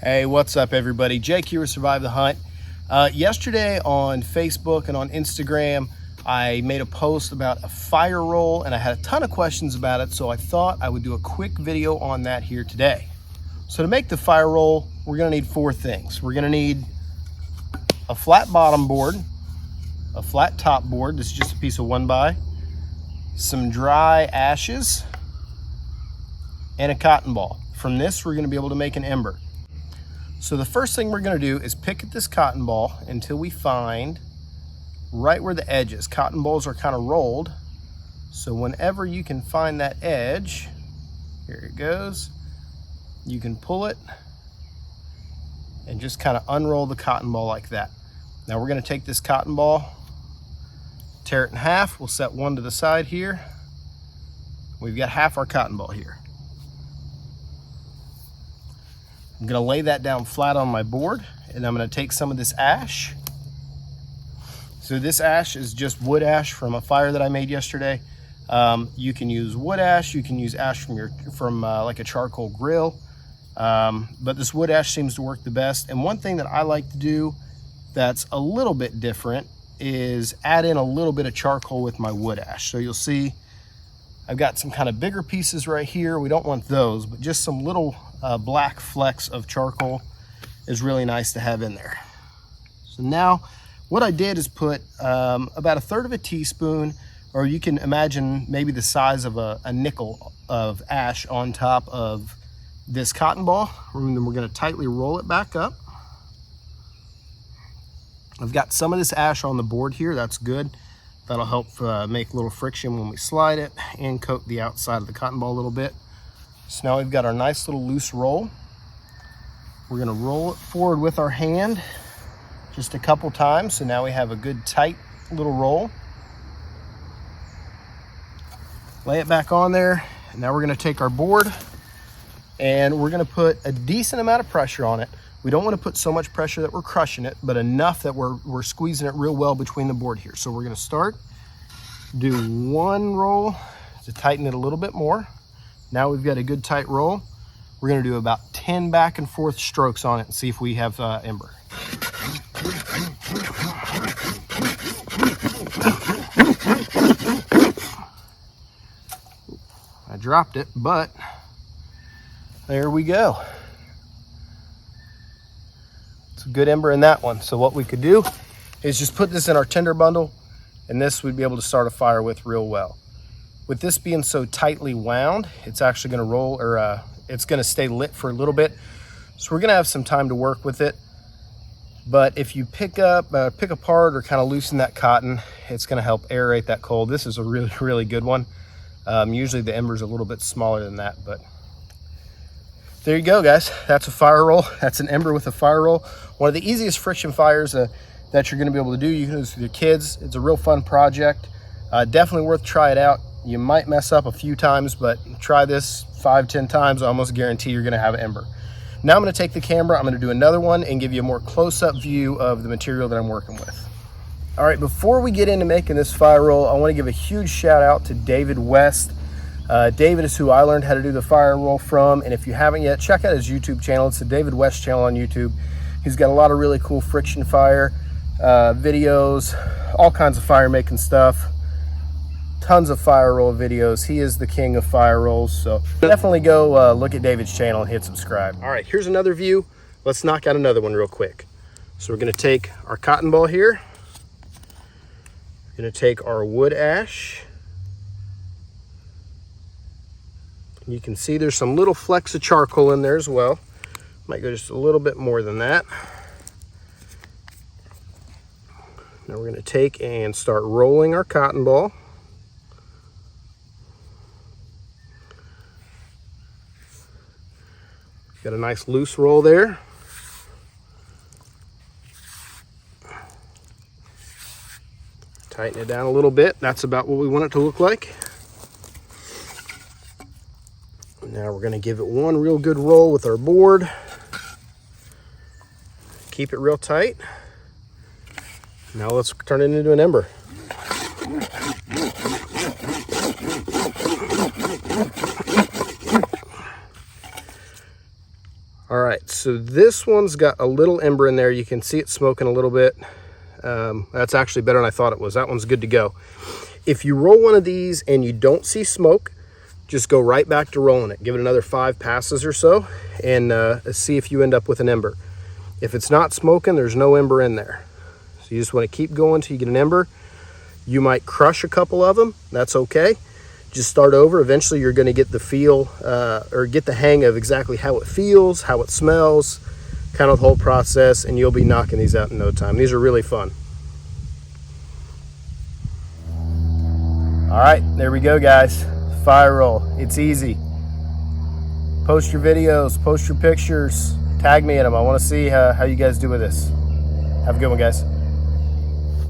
Hey, what's up everybody? Jake here with Survive the Hunt. Yesterday on Facebook and on Instagram, I made a post about a fire roll and I had a ton of questions about it, so I thought I would do a quick video on that here today. So to make the fire roll, we're gonna need four things. We're gonna need a flat bottom board, a flat top board, this is just a piece of 1x, some dry ashes, and a cotton ball. From this, we're gonna be able to make an ember. So the first thing we're gonna do is pick at this cotton ball until we find right where the edge is. Cotton balls are kind of rolled, so whenever you can find that edge, here it goes, you can pull it and just kind of unroll the cotton ball like that. Now we're gonna take this cotton ball, tear it in half, we'll set one to the side here. We've got half our cotton ball here. I'm gonna lay that down flat on my board and I'm gonna take some of this ash. So this ash is just wood ash from a fire that I made yesterday. You can use wood ash, you can use ash from like a charcoal grill, but this wood ash seems to work the best. And one thing that I like to do that's a little bit different is add in a little bit of charcoal with my wood ash. So you'll see I've got some kind of bigger pieces right here. We don't want those, but just some little black flecks of charcoal is really nice to have in there. So now what I did is put about 1/3 of a teaspoon, or you can imagine maybe the size of a nickel of ash on top of this cotton ball. And then we're gonna tightly roll it back up. I've got some of this ash on the board here, that's good. That'll help make a little friction when we slide it and coat the outside of the cotton ball a little bit. So now we've got our nice little loose roll. We're gonna roll it forward with our hand just a couple times. So now we have a good tight little roll. Lay it back on there. And now we're gonna take our board and we're gonna put a decent amount of pressure on it. We don't wanna put so much pressure that we're crushing it, but enough that we're squeezing it real well between the board here. So we're gonna start, do one roll to tighten it a little bit more. Now we've got a good tight roll. We're gonna do about 10 back and forth strokes on it and see if we have ember. I dropped it, but there we go. It's a good ember in that one. So what we could do is just put this in our tinder bundle, and this we'd be able to start a fire with real well. With this being so tightly wound, it's actually gonna roll, or it's gonna stay lit for a little bit. So we're gonna have some time to work with it. But if you pick apart or kind of loosen that cotton, it's gonna help aerate that coal. This is a really, really good one. Usually the ember's a little bit smaller than that, but there you go, guys. That's a fire roll. That's an ember with a fire roll. One of the easiest friction fires that you're gonna be able to do. You can do this with your kids. It's a real fun project. Definitely worth try it out. You might mess up a few times, but try this 5-10 times. I almost guarantee you're gonna have an ember. Now I'm gonna take the camera, I'm gonna do another one and give you a more close-up view of the material that I'm working with. All right, before we get into making this fire roll, I wanna give a huge shout out to David West. David is who I learned how to do the fire roll from, and if you haven't yet, check out his YouTube channel. It's the David West channel on YouTube. He's got a lot of really cool friction fire videos, all kinds of fire making stuff, tons of fire roll videos. He is the king of fire rolls, so definitely go look at David's channel and hit subscribe. All right, here's another view. Let's knock out another one real quick. So we're gonna take our cotton ball here, we're gonna take our wood ash. You can see there's some little flecks of charcoal in there as well. Might go just a little bit more than that. Now we're gonna take and start rolling our cotton ball. Got a nice loose roll there. Tighten it down a little bit. That's about what we want it to look like. Now we're gonna give it one real good roll with our board. Keep it real tight. Now let's turn it into an ember. All right, so this one's got a little ember in there. You can see it smoking a little bit. That's actually better than I thought it was. That one's good to go. If you roll one of these and you don't see smoke, just go right back to rolling it. Give it another 5 passes or so, and see if you end up with an ember. If it's not smoking, there's no ember in there. So you just want to keep going till you get an ember. You might crush a couple of them. That's okay. Just start over. Eventually you're going to get the feel or get the hang of exactly how it feels, how it smells, kind of the whole process, and you'll be knocking these out in no time. These are really fun. All right, there we go, guys. Fire roll. It's easy. Post your videos, post your pictures, tag me in them. I want to see how you guys do with this. Have a good one, guys.